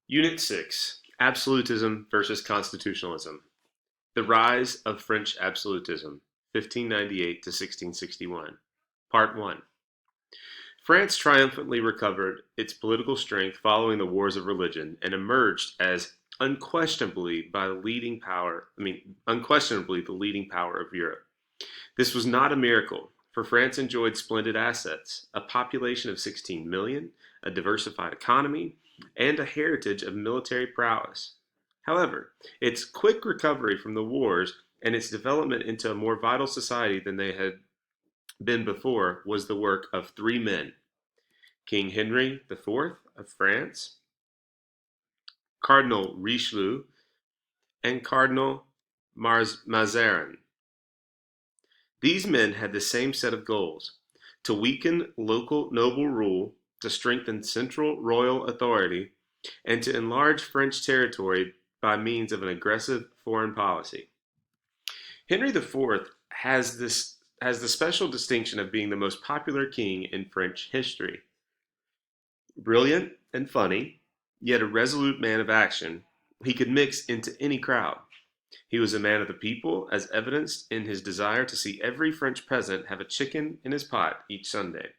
Unit 6, Absolutism versus Constitutionalism. The Rise of French Absolutism, 1598 to 1661. Part 1. France triumphantly recovered its political strength following the wars of religion and emerged as unquestionably the leading power of Europe. This was not a miracle, for France enjoyed splendid assets, a population of 16 million, a diversified economy, and a heritage of military prowess. However, its quick recovery from the wars and its development into a more vital society than they had been before was the work of three men: King Henry IV of France, Cardinal Richelieu, and Cardinal Mazarin. These men had the same set of goals: to weaken local noble rule, to strengthen central royal authority, and to enlarge French territory by means of an aggressive foreign policy. Henry IV has the special distinction of being the most popular king in French history. Brilliant and funny, yet a resolute man of action, he could mix into any crowd. He was a man of the people, as evidenced in his desire to see every French peasant have a chicken in his pot each Sunday.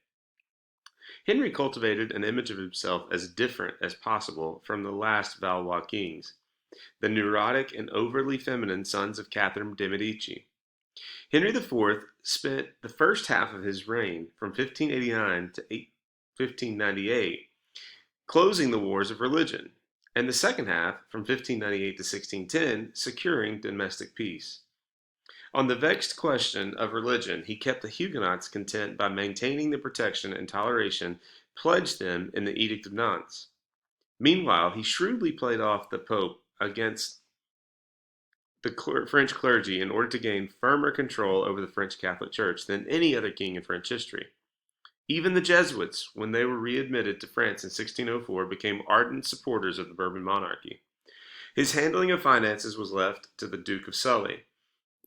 Henry cultivated an image of himself as different as possible from the last Valois kings, the neurotic and overly feminine sons of Catherine de' Medici. Henry IV spent the first half of his reign, from 1589 to 1598, closing the wars of religion, and the second half, from 1598 to 1610, securing domestic peace. On the vexed question of religion, he kept the Huguenots content by maintaining the protection and toleration pledged them in the Edict of Nantes. Meanwhile, he shrewdly played off the Pope against the French clergy in order to gain firmer control over the French Catholic Church than any other king in French history. Even the Jesuits, when they were readmitted to France in 1604, became ardent supporters of the Bourbon monarchy. His handling of finances was left to the Duke of Sully,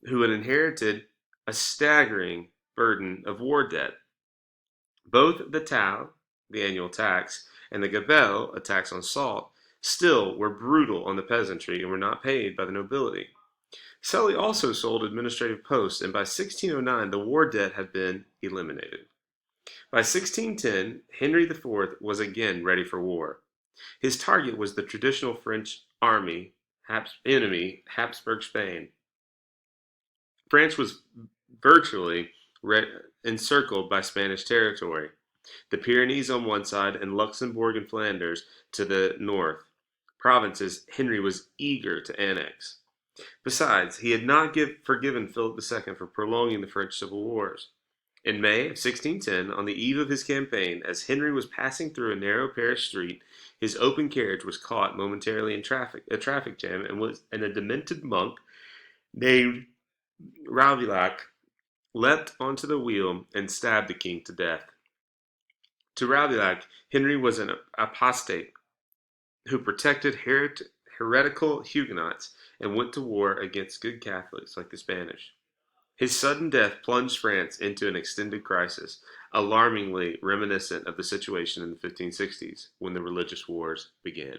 who had inherited a staggering burden of war debt. Both the tau, the annual tax, and the gabelle, a tax on salt, still were brutal on the peasantry and were not paid by the nobility. Sully also sold administrative posts, and by 1609 the war debt had been eliminated. By 1610, Henry IV was again ready for war. His target was the traditional French enemy, Habsburg Spain. France was virtually encircled by Spanish territory, the Pyrenees on one side and Luxembourg and Flanders to the north, provinces Henry was eager to annex. Besides, he had not forgiven Philip II for prolonging the French civil wars. In May of 1610, on the eve of his campaign, as Henry was passing through a narrow Paris street, his open carriage was caught momentarily in a traffic jam, and a demented monk named Ravaillac leapt onto the wheel and stabbed the king to death. To Ravaillac, Henry was an apostate who protected heretical Huguenots and went to war against good Catholics like the Spanish. His sudden death plunged France into an extended crisis, alarmingly reminiscent of the situation in the 1560s when the religious wars began.